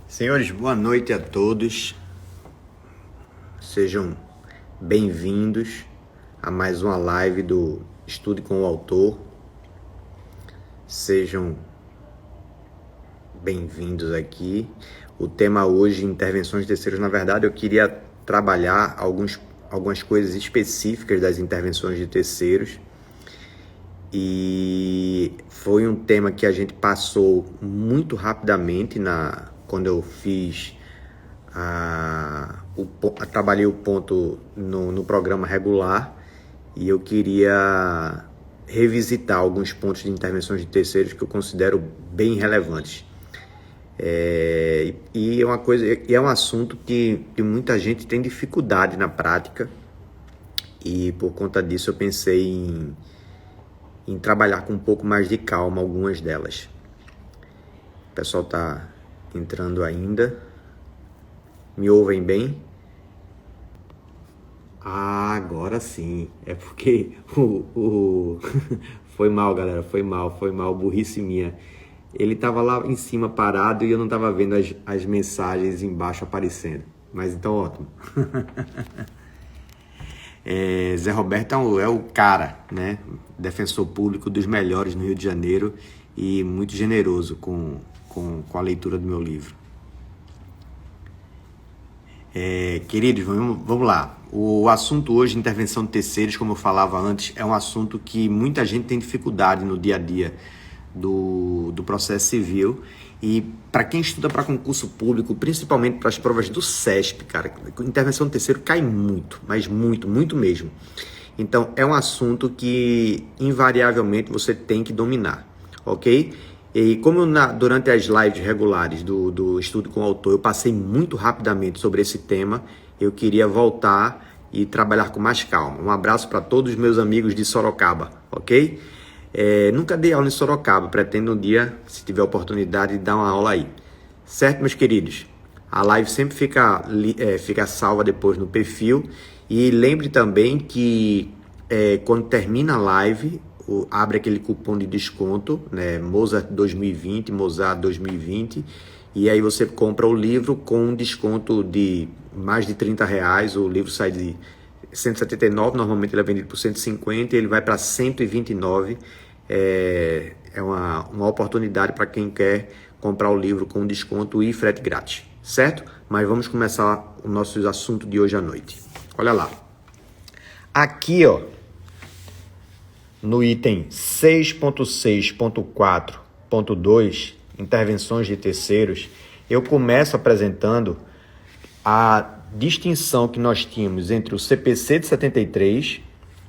Senhores, boa noite a todos. Sejam bem-vindos a mais uma live do Estude com o Autor. Sejam bem-vindos aqui. O tema hoje, intervenções de terceiros. Na verdade, eu queria trabalhar algumas coisas específicas das intervenções de terceiros. E foi um tema que a gente passou muito rapidamente quando eu fiz trabalhei o ponto no programa regular, e eu queria revisitar alguns pontos de intervenções de terceiros que eu considero bem relevantes. E é um assunto que muita gente tem dificuldade na prática, e por conta disso eu pensei em trabalhar com um pouco mais de calma algumas delas. O pessoal está entrando ainda. Me ouvem bem? Agora sim. É porque foi mal, galera. Foi mal. Burrice minha. Ele estava lá em cima parado e eu não estava vendo as mensagens embaixo aparecendo. Mas então, ótimo. Zé Roberto é o cara, né? Defensor público dos melhores no Rio de Janeiro e muito generoso com a leitura do meu livro. Queridos, vamos lá. O assunto hoje, intervenção de terceiros, como eu falava antes, é um assunto que muita gente tem dificuldade no dia a dia do processo civil. E para quem estuda para concurso público, principalmente para as provas do CESP, cara, intervenção de terceiro cai muito, mas muito mesmo. Então, é um assunto que invariavelmente você tem que dominar, ok? E como durante as lives regulares do Estudo com o Autor eu passei muito rapidamente sobre esse tema, eu queria voltar e trabalhar com mais calma. Um abraço para todos os meus amigos de Sorocaba, ok? Nunca dei aula em Sorocaba, pretendo um dia, se tiver oportunidade, dar uma aula aí. Certo, meus queridos? A live sempre fica salva depois no perfil. E lembre também que quando termina a live, abre aquele cupom de desconto, né? Mozart 2020, e aí você compra o livro com um desconto de mais de R$30. O livro sai de 179, normalmente ele é vendido por 150, ele vai para 129. É uma oportunidade para quem quer comprar o livro com desconto e frete grátis, certo? Mas vamos começar o nosso assunto de hoje à noite. Olha lá. Aqui, ó, no item 6.6.4.2, intervenções de terceiros, eu começo apresentando a distinção que nós tínhamos entre o CPC de 73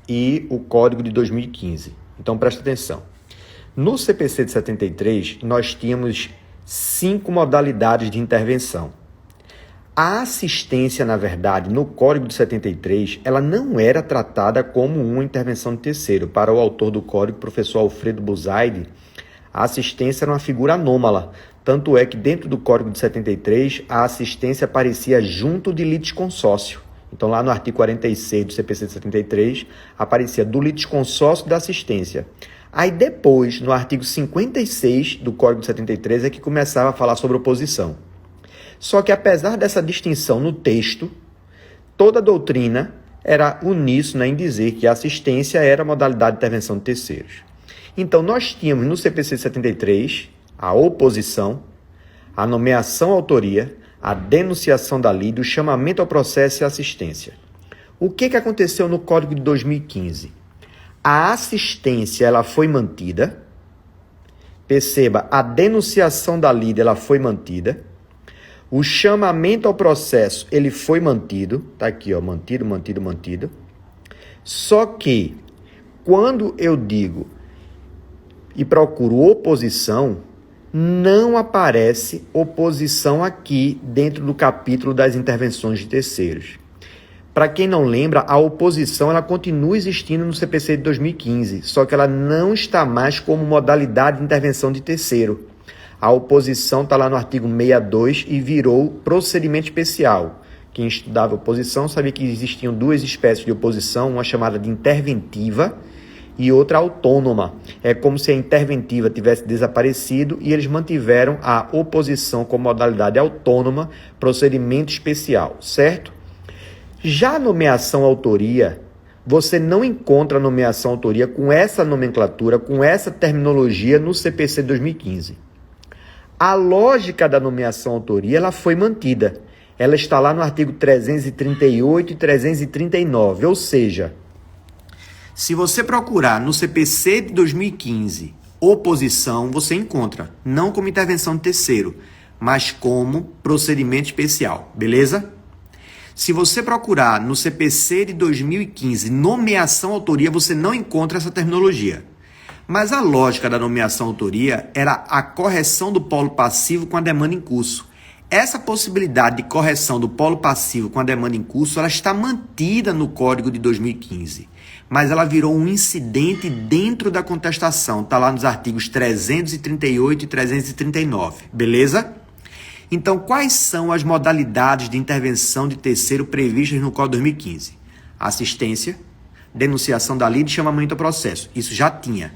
e o Código de 2015. Então, presta atenção. No CPC de 73, nós tínhamos 5 modalidades de intervenção. A assistência, na verdade, no Código de 73, ela não era tratada como uma intervenção de terceiro. Para o autor do Código, professor Alfredo Buzaide, a assistência era uma figura anômala. Tanto é que dentro do Código de 73, a assistência aparecia junto de litisconsórcio. Então, lá no artigo 46 do CPC de 73, aparecia do litisconsórcio da assistência. Aí depois, no artigo 56 do Código de 73, é que começava a falar sobre oposição. Só que apesar dessa distinção no texto, toda a doutrina era uníssona em dizer que a assistência era a modalidade de intervenção de terceiros. Então, nós tínhamos no CPC 73 a oposição, a nomeação à autoria, a denunciação da lide, o chamamento ao processo e a assistência. O que aconteceu no Código de 2015? A assistência ela foi mantida. Perceba, a denunciação da lide ela foi mantida. O chamamento ao processo, ele foi mantido. Tá aqui, ó, mantido. Só que, quando eu digo e procuro oposição, não aparece oposição aqui dentro do capítulo das intervenções de terceiros. Para quem não lembra, a oposição ela continua existindo no CPC de 2015, só que ela não está mais como modalidade de intervenção de terceiro. A oposição está lá no artigo 62 e virou procedimento especial. Quem estudava oposição sabia que existiam duas espécies de oposição, uma chamada de interventiva e outra autônoma. É como se a interventiva tivesse desaparecido e eles mantiveram a oposição como modalidade autônoma, procedimento especial, certo? Já a nomeação autoria, você não encontra a nomeação autoria com essa nomenclatura, com essa terminologia no CPC 2015. A lógica da nomeação autoria ela foi mantida. Ela está lá no artigo 338 e 339, ou seja, se você procurar no CPC de 2015 oposição, você encontra, não como intervenção de terceiro, mas como procedimento especial, beleza? Se você procurar no CPC de 2015 nomeação autoria, você não encontra essa terminologia. Mas a lógica da nomeação autoria era a correção do polo passivo com a demanda em curso. Essa possibilidade de correção do polo passivo com a demanda em curso, ela está mantida no Código de 2015, mas ela virou um incidente dentro da contestação. Está lá nos artigos 338 e 339, beleza? Então, quais são as modalidades de intervenção de terceiro previstas no Código 2015? Assistência, denunciação da lide e chamamento ao processo. Isso já tinha.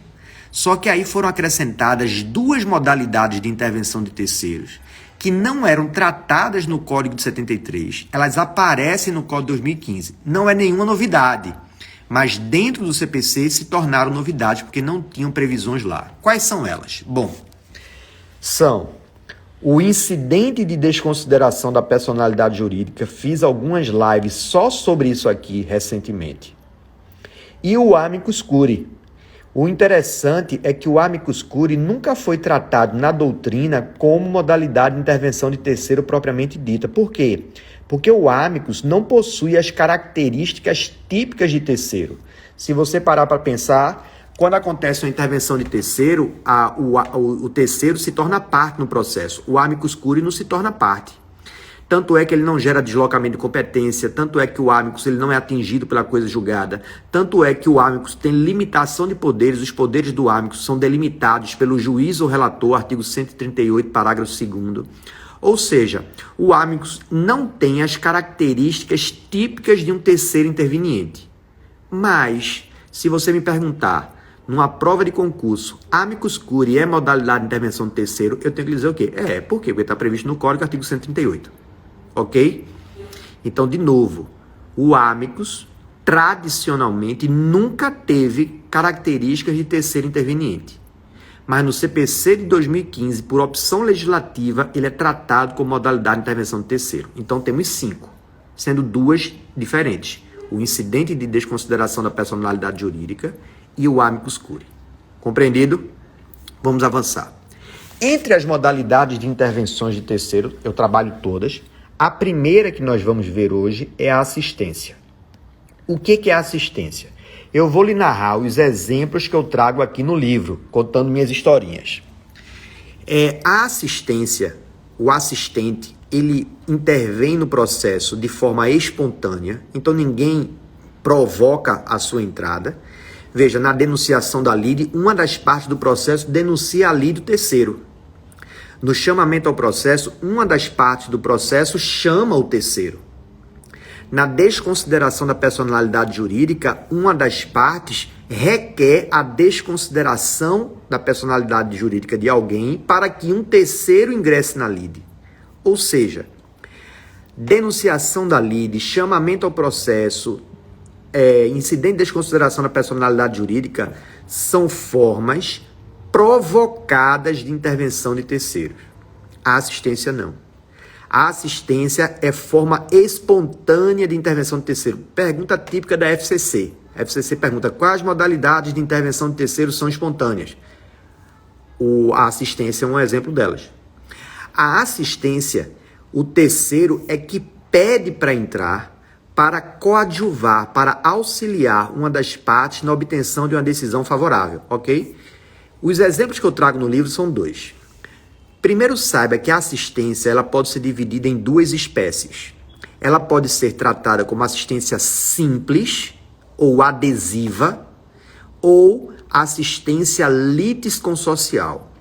Só que aí foram acrescentadas duas modalidades de intervenção de terceiros que não eram tratadas no Código de 73. Elas aparecem no Código de 2015. Não é nenhuma novidade, mas dentro do CPC se tornaram novidades porque não tinham previsões lá. Quais são elas? Bom, são o incidente de desconsideração da personalidade jurídica. Fiz algumas lives só sobre isso aqui recentemente. E o amicus curiae. O interessante é que o amicus curiae nunca foi tratado na doutrina como modalidade de intervenção de terceiro propriamente dita. Por quê? Porque o amicus não possui as características típicas de terceiro. Se você parar para pensar, quando acontece uma intervenção de terceiro, o terceiro se torna parte no processo. O amicus curiae não se torna parte. Tanto é que ele não gera deslocamento de competência, tanto é que o amicus ele não é atingido pela coisa julgada, tanto é que o amicus tem limitação de poderes, os poderes do amicus são delimitados pelo juiz ou relator, artigo 138, parágrafo 2º. Ou seja, o amicus não tem as características típicas de um terceiro interveniente. Mas, se você me perguntar, numa prova de concurso, amicus curiae é modalidade de intervenção de terceiro, eu tenho que dizer o quê? Por quê? Porque está previsto no Código, artigo 138. Ok? Então, de novo, o amicus tradicionalmente nunca teve características de terceiro interveniente. Mas no CPC de 2015, por opção legislativa, ele é tratado como modalidade de intervenção de terceiro. Então, temos 5, sendo 2 diferentes. O incidente de desconsideração da personalidade jurídica e o amicus curiae. Compreendido? Vamos avançar. Entre as modalidades de intervenções de terceiro, eu trabalho todas. A primeira que nós vamos ver hoje é a assistência. O que é a assistência? Eu vou lhe narrar os exemplos que eu trago aqui no livro, contando minhas historinhas. A assistência, o assistente, ele intervém no processo de forma espontânea, então ninguém provoca a sua entrada. Veja, na denunciação da lide, uma das partes do processo denuncia a lide do terceiro. No chamamento ao processo, uma das partes do processo chama o terceiro. Na desconsideração da personalidade jurídica, uma das partes requer a desconsideração da personalidade jurídica de alguém para que um terceiro ingresse na lide. Ou seja, denunciação da lide, chamamento ao processo, incidente de desconsideração da personalidade jurídica são formas provocadas de intervenção de terceiros. A assistência não. A assistência é forma espontânea de intervenção de terceiro. Pergunta típica da FCC. A FCC pergunta quais modalidades de intervenção de terceiro são espontâneas. A assistência é um exemplo delas. A assistência, o terceiro é que pede para entrar para coadjuvar, para auxiliar uma das partes na obtenção de uma decisão favorável, ok? Os exemplos que eu trago no livro são 2. Primeiro, saiba que a assistência ela pode ser dividida em 2 espécies. Ela pode ser tratada como assistência simples ou adesiva ou assistência litisconsocial.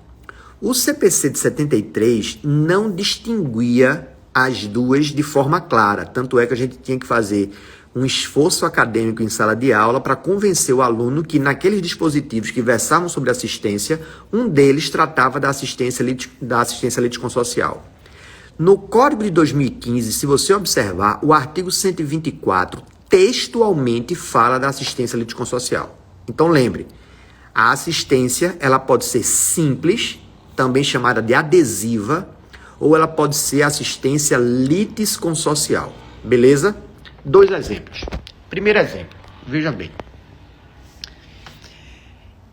O CPC de 73 não distinguia as duas de forma clara, tanto é que a gente tinha que fazer um esforço acadêmico em sala de aula para convencer o aluno que naqueles dispositivos que versavam sobre assistência, um deles tratava da assistência litisconsorcial. No Código de 2015, se você observar, o artigo 124 textualmente fala da assistência litisconsorcial. Então lembre, a assistência ela pode ser simples, também chamada de adesiva, ou ela pode ser assistência litisconsorcial. Beleza? 2 exemplos. Primeiro exemplo, veja bem.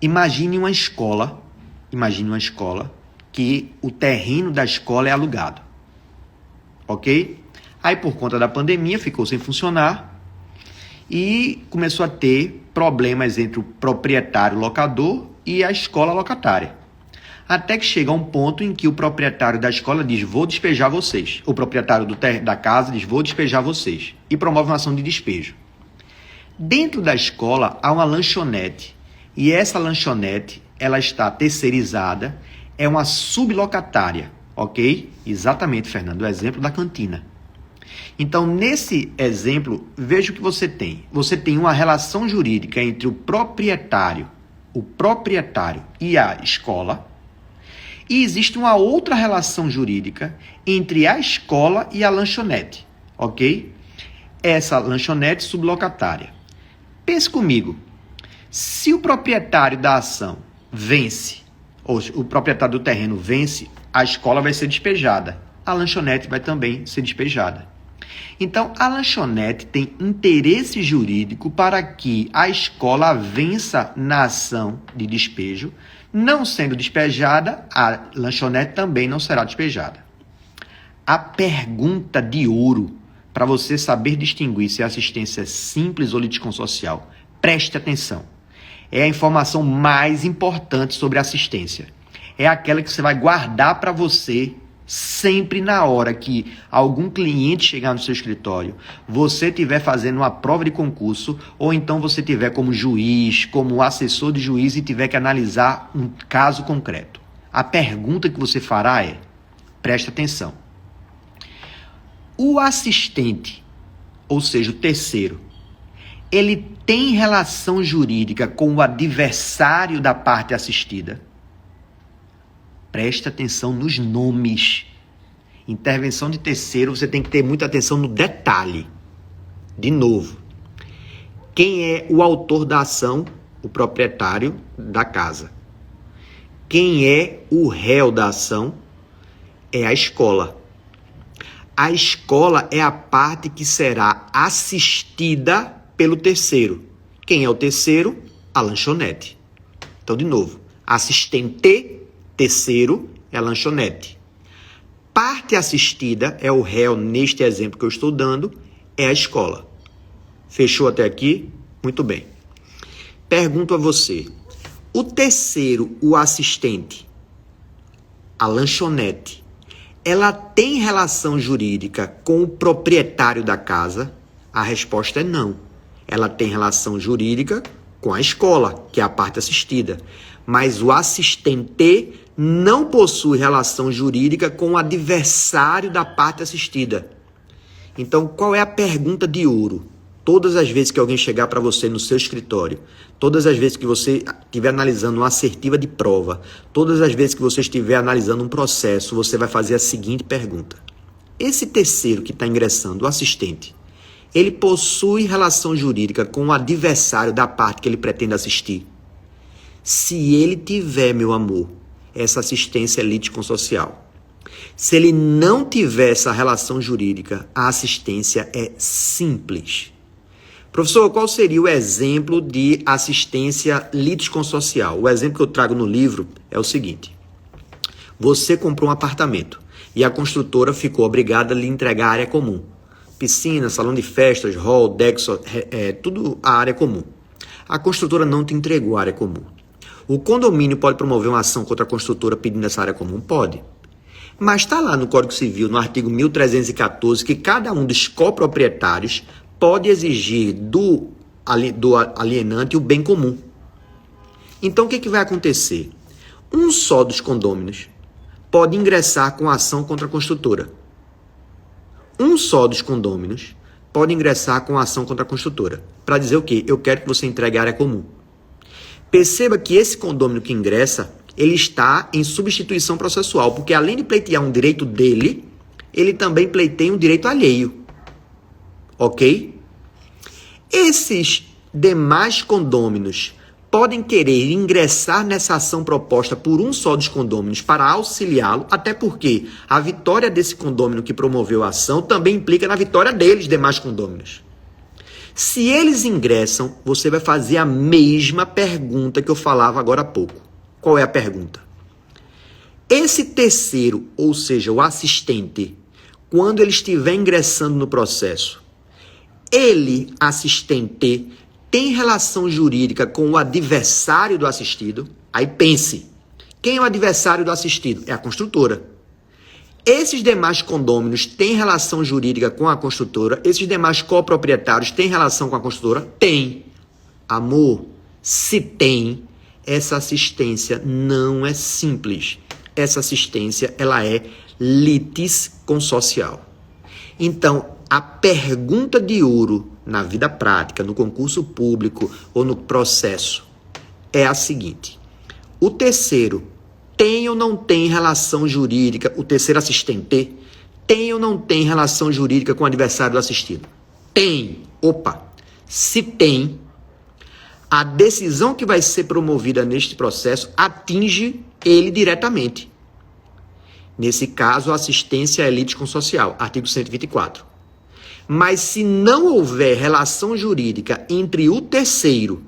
Imagine uma escola que o terreno da escola é alugado. Ok? Aí, por conta da pandemia, ficou sem funcionar e começou a ter problemas entre o proprietário locador e a escola locatária. Até que chega um ponto em que o proprietário da escola diz, vou despejar vocês. O proprietário da casa diz, vou despejar vocês. E promove uma ação de despejo. Dentro da escola há uma lanchonete. E essa lanchonete, ela está terceirizada, é uma sublocatária. Ok? Exatamente, Fernando, o exemplo da cantina. Então, nesse exemplo, veja o que você tem. Você tem uma relação jurídica entre o proprietário e a escola. E existe uma outra relação jurídica entre a escola e a lanchonete, ok? Essa lanchonete sublocatária. Pense comigo, se o proprietário da ação vence, ou o proprietário do terreno vence, a escola vai ser despejada, a lanchonete vai também ser despejada. Então, a lanchonete tem interesse jurídico para que a escola vença na ação de despejo. Não sendo despejada, a lanchonete também não será despejada. A pergunta de ouro para você saber distinguir se a assistência é simples ou litisconsorcial, preste atenção. É a informação mais importante sobre a assistência. É aquela que você vai guardar para você sempre na hora que algum cliente chegar no seu escritório, você estiver fazendo uma prova de concurso, ou então você estiver como juiz, como assessor de juiz e tiver que analisar um caso concreto. A pergunta que você fará é, preste atenção, o assistente, ou seja, o terceiro, ele tem relação jurídica com o adversário da parte assistida? Preste atenção nos nomes. Intervenção de terceiro, você tem que ter muita atenção no detalhe. De novo, quem é o autor da ação? O proprietário da casa. Quem é o réu da ação? É a escola. A escola é a parte que será assistida pelo terceiro. Quem é o terceiro? A lanchonete. Então, de novo, assistente, terceiro é a lanchonete. Parte assistida é o réu, neste exemplo que eu estou dando, é a escola. Fechou até aqui? Muito bem. Pergunto a você, o terceiro, o assistente, a lanchonete, ela tem relação jurídica com o proprietário da casa? A resposta é não. Ela tem relação jurídica com a escola, que é a parte assistida. Mas o assistente não possui relação jurídica com o adversário da parte assistida. Então, qual é a pergunta de ouro? Todas as vezes que alguém chegar para você no seu escritório, todas as vezes que você estiver analisando uma assertiva de prova, todas as vezes que você estiver analisando um processo, você vai fazer a seguinte pergunta. Esse terceiro que está ingressando, o assistente, ele possui relação jurídica com o adversário da parte que ele pretende assistir? Se ele tiver, meu amor, essa assistência é litisconsorcial. Se ele não tiver essa relação jurídica, a assistência é simples. Professor, qual seria o exemplo de assistência litisconsorcial? O exemplo que eu trago no livro é o seguinte. Você comprou um apartamento e a construtora ficou obrigada a lhe entregar a área comum. Piscina, salão de festas, hall, deck, tudo a área comum. A construtora não te entregou a área comum. O condomínio pode promover uma ação contra a construtora pedindo essa área comum? Pode. Mas está lá no Código Civil, no artigo 1314, que cada um dos coproprietários pode exigir do alienante o bem comum. Então, o que vai acontecer? Um só dos condôminos pode ingressar com ação contra a construtora. Um só dos condôminos pode ingressar com a ação contra a construtora. Para dizer o quê? Eu quero que você entregue a área comum. Perceba que esse condômino que ingressa, ele está em substituição processual, porque além de pleitear um direito dele, ele também pleiteia um direito alheio. Ok? Esses demais condôminos podem querer ingressar nessa ação proposta por um só dos condôminos para auxiliá-lo, até porque a vitória desse condômino que promoveu a ação também implica na vitória deles, demais condôminos. Se eles ingressam, você vai fazer a mesma pergunta que eu falava agora há pouco. Qual é a pergunta? Esse terceiro, ou seja, o assistente, quando ele estiver ingressando no processo, ele, assistente, tem relação jurídica com o adversário do assistido? Aí pense, quem é o adversário do assistido? É a construtora. Esses demais condôminos têm relação jurídica com a construtora? Esses demais coproprietários têm relação com a construtora? Tem. Amor, se tem, essa assistência não é simples. Essa assistência, ela é litisconsocial. Então, a pergunta de ouro na vida prática, no concurso público ou no processo é a seguinte: o terceiro tem ou não tem relação jurídica, o terceiro assistente tem ou não tem relação jurídica com o adversário do assistido? Tem. Opa! Se tem, a decisão que vai ser promovida neste processo atinge ele diretamente. Nesse caso, a assistência é litisconsocial, artigo 124. Mas se não houver relação jurídica entre o terceiro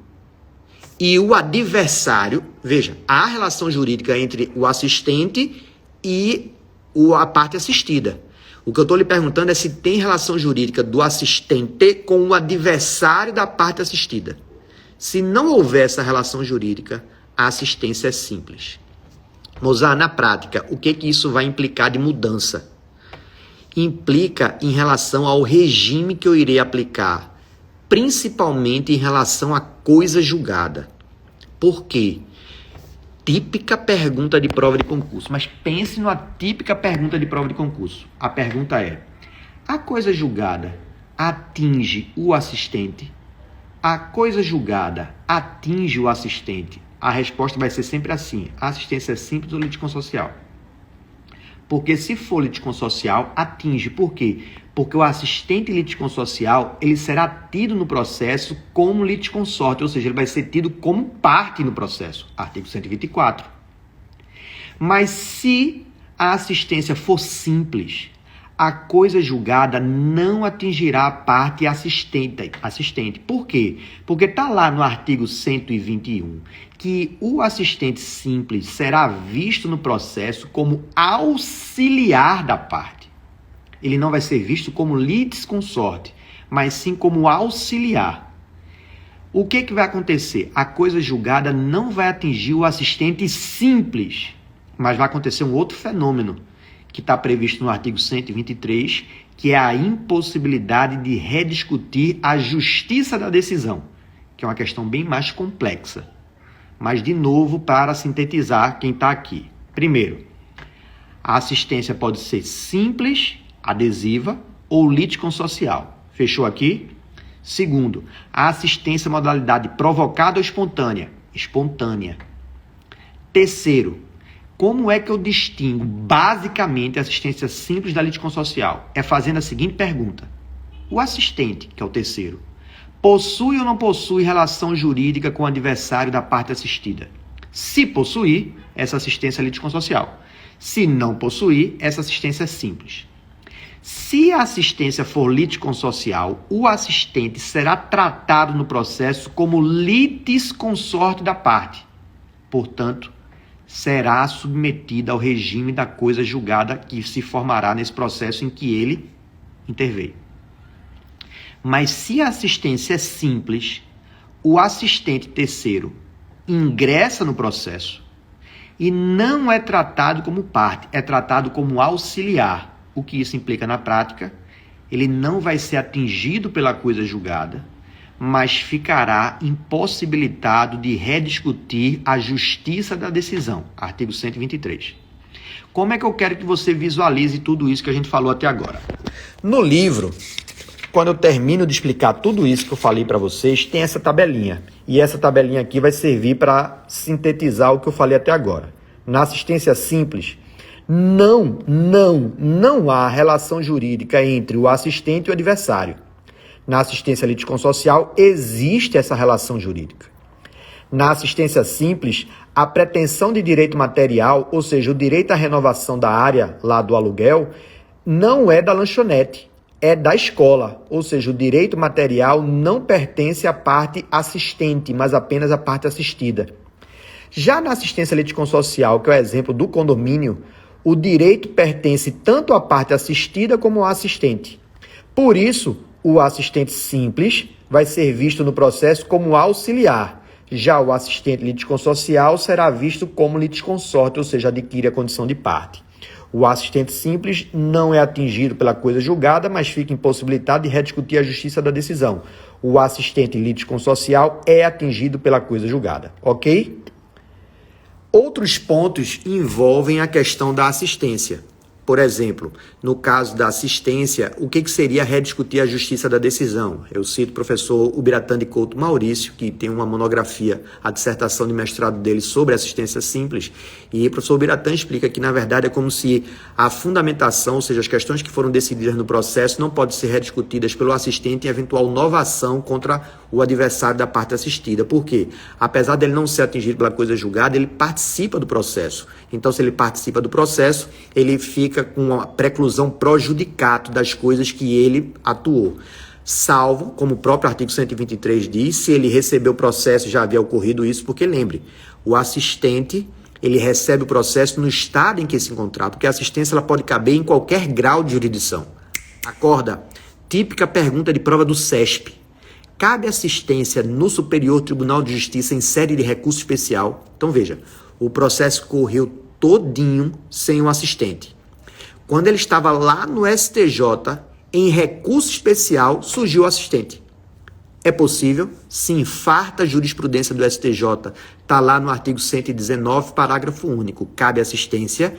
e o adversário, veja, há relação jurídica entre o assistente e a parte assistida. O que eu estou lhe perguntando é se tem relação jurídica do assistente com o adversário da parte assistida. Se não houver essa relação jurídica, a assistência é simples. Mozart, na prática, o que isso vai implicar de mudança? Implica em relação ao regime que eu irei aplicar, principalmente em relação à coisa julgada. Por quê? Típica pergunta de prova de concurso. Mas pense numa típica pergunta de prova de concurso. A pergunta é: a coisa julgada atinge o assistente? A coisa julgada atinge o assistente? A resposta vai ser sempre assim: a assistência é simples ou litisconsocial? Porque se for litisconsocial, atinge. Por quê? Porque o assistente litisconsocial, ele será tido no processo como litisconsorte, ou seja, ele vai ser tido como parte no processo. Artigo 124. Mas se a assistência for simples, a coisa julgada não atingirá a parte assistente. Por quê? Porque está lá no artigo 121 que o assistente simples será visto no processo como auxiliar da parte. Ele não vai ser visto como litisconsorte, mas sim como auxiliar. O que vai acontecer? A coisa julgada não vai atingir o assistente simples, mas vai acontecer um outro fenômeno que está previsto no artigo 123, que é a impossibilidade de rediscutir a justiça da decisão, que é uma questão bem mais complexa. Mas, de novo, para sintetizar quem está aqui. Primeiro, a assistência pode ser simples, adesiva, ou litisconsocial. Fechou aqui? Segundo, a assistência modalidade provocada ou espontânea? Espontânea. Terceiro, como é que eu distingo basicamente a assistência simples da litisconsocial? É fazendo a seguinte pergunta: o assistente, que é o terceiro, possui ou não possui relação jurídica com o adversário da parte assistida? Se possuir, essa assistência é litisconsocial. Se não possuir, essa assistência é simples. Se a assistência for litisconsocial, o assistente será tratado no processo como litisconsorte da parte. Portanto, será submetida ao regime da coisa julgada que se formará nesse processo em que ele interveio. Mas se a assistência é simples, o assistente terceiro ingressa no processo e não é tratado como parte, é tratado como auxiliar. O que isso implica na prática? Ele não vai ser atingido pela coisa julgada, mas ficará impossibilitado de rediscutir a justiça da decisão. Artigo 123. Como é que eu quero que você visualize tudo isso que a gente falou até agora? No livro, quando eu termino de explicar tudo isso que eu falei para vocês, tem essa tabelinha. E essa tabelinha aqui vai servir para sintetizar o que eu falei até agora. Na assistência simples, não há relação jurídica entre o assistente e o adversário. Na assistência litisconsorcial, existe essa relação jurídica. Na assistência simples, a pretensão de direito material, ou seja, o direito à renovação da área lá do aluguel, não é da lanchonete, é da escola. Ou seja, o direito material não pertence à parte assistente, mas apenas à parte assistida. Já na assistência litisconsorcial, que é o exemplo do condomínio, o direito pertence tanto à parte assistida como ao assistente. Por isso, o assistente simples vai ser visto no processo como auxiliar. Já o assistente litisconsorcial será visto como litisconsorte, ou seja, adquire a condição de parte. O assistente simples não é atingido pela coisa julgada, mas fica impossibilitado de rediscutir a justiça da decisão. O assistente litisconsorcial é atingido pela coisa julgada, ok? Outros pontos envolvem a questão da assistência. Por exemplo, no caso da assistência, o que seria rediscutir a justiça da decisão? Eu cito o professor Ubiratã de Couto Maurício, que tem uma monografia, a dissertação de mestrado dele sobre assistência simples, e o professor Ubiratã explica que, na verdade, é como se a fundamentação, ou seja, as questões que foram decididas no processo, não podem ser rediscutidas pelo assistente em eventual nova ação contra o adversário da parte assistida. Por quê? Apesar dele não ser atingido pela coisa julgada, ele participa do processo. Então, se ele participa do processo, ele fica com a preclusão pro judicato das coisas que ele atuou. Salvo, como o próprio artigo 123 diz, se ele recebeu o processo, já havia ocorrido isso, porque lembre, o assistente, ele recebe o processo no estado em que se encontrar, porque a assistência ela pode caber em qualquer grau de jurisdição. Acorda, típica pergunta de prova do CESP. Cabe assistência no Superior Tribunal de Justiça em sede de recurso especial? Então veja, o processo correu todinho sem o assistente. Quando ele estava lá no STJ, em recurso especial, surgiu o assistente. É possível? Sim, farta jurisprudência do STJ. Está lá no artigo 119, parágrafo único. Cabe assistência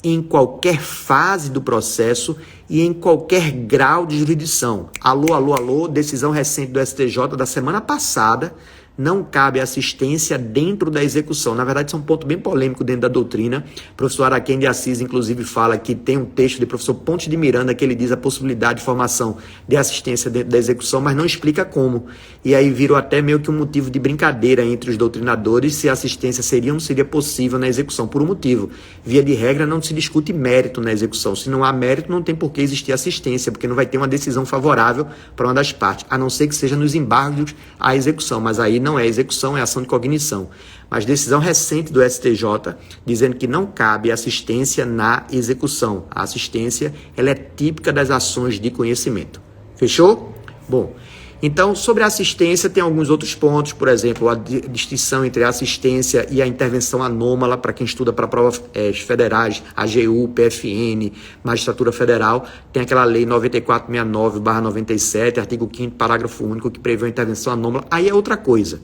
em qualquer fase do processo e em qualquer grau de jurisdição. Alô, decisão recente do STJ da semana passada, não cabe assistência dentro da execução. Na verdade, isso é um ponto bem polêmico dentro da doutrina. O professor Araquém de Assis, inclusive, fala que tem um texto de professor Ponte de Miranda que ele diz a possibilidade de formação de assistência dentro da execução, mas não explica como. E aí virou até meio que um motivo de brincadeira entre os doutrinadores se a assistência seria ou não seria possível na execução, por um motivo. Via de regra, não se discute mérito na execução. Se não há mérito, não tem por que existir assistência, porque não vai ter uma decisão favorável para uma das partes, a não ser que seja nos embargos à execução, mas aí não é execução, é ação de cognição. Mas decisão recente do STJ dizendo que não cabe assistência na execução. A assistência ela é típica das ações de conhecimento. Fechou? Bom, então sobre a assistência tem alguns outros pontos, por exemplo, a distinção entre a assistência e a intervenção anômala para quem estuda para provas federais, AGU, PFN, Magistratura Federal, tem aquela lei 9469/97, artigo 5º, parágrafo único, que prevê a intervenção anômala. Aí é outra coisa.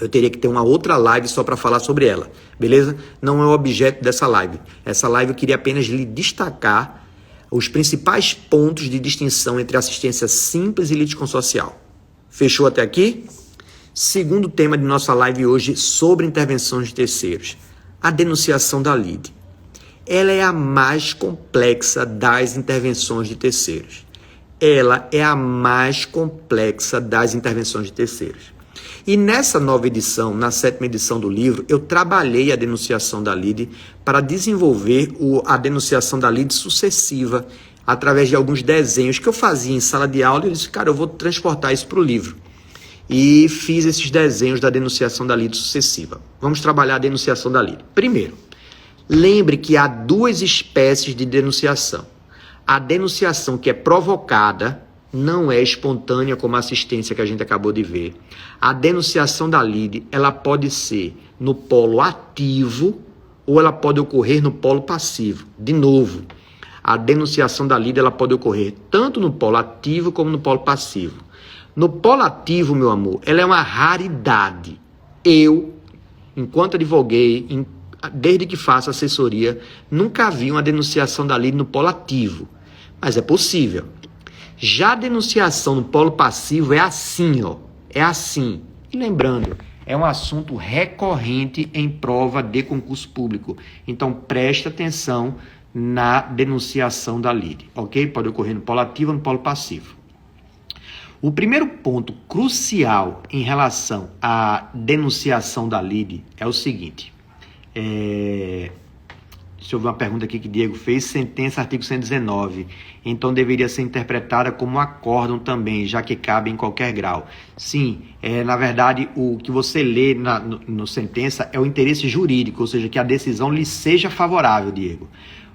Eu teria que ter uma outra live só para falar sobre ela, beleza? Não é o objeto dessa live. Essa live eu queria apenas lhe destacar os principais pontos de distinção entre assistência simples e litisconsorcial. Fechou até aqui? Segundo tema de nossa live hoje sobre intervenções de terceiros, a denunciação da lide. Ela é a mais complexa das intervenções de terceiros. Ela é a mais complexa das intervenções de terceiros. E nessa nova edição, na 7ª edição do livro, eu trabalhei a denunciação da lide para desenvolver a denunciação da lide sucessiva através de alguns desenhos que eu fazia em sala de aula e eu disse, cara, eu vou transportar isso para o livro. E fiz esses desenhos da denunciação da lide sucessiva. Vamos trabalhar a denunciação da lide. Primeiro, lembre que há duas espécies de denunciação. A denunciação que é provocada não é espontânea como a assistência que a gente acabou de ver. A denunciação da lide, ela pode ser no polo ativo ou ela pode ocorrer no polo passivo. De novo, a denunciação da lide, ela pode ocorrer tanto no polo ativo como no polo passivo. No polo ativo, meu amor, ela é uma raridade. Eu, enquanto advoguei, desde que faço assessoria, nunca vi uma denunciação da lide no polo ativo. Mas é possível. Já a denunciação no polo passivo é assim, ó. É assim. E lembrando, é um assunto recorrente em prova de concurso público. Então, presta atenção na denunciação da lide, ok? Pode ocorrer no polo ativo ou no polo passivo. O primeiro ponto crucial em relação à denunciação da lide é o seguinte. Deixa eu ver uma pergunta aqui que Diego fez. Sentença, artigo 119. Então, deveria ser interpretada como acórdão também, já que cabe em qualquer grau. Sim, na verdade, o que você lê no sentença é o interesse jurídico, ou seja, que a decisão lhe seja favorável, Diego.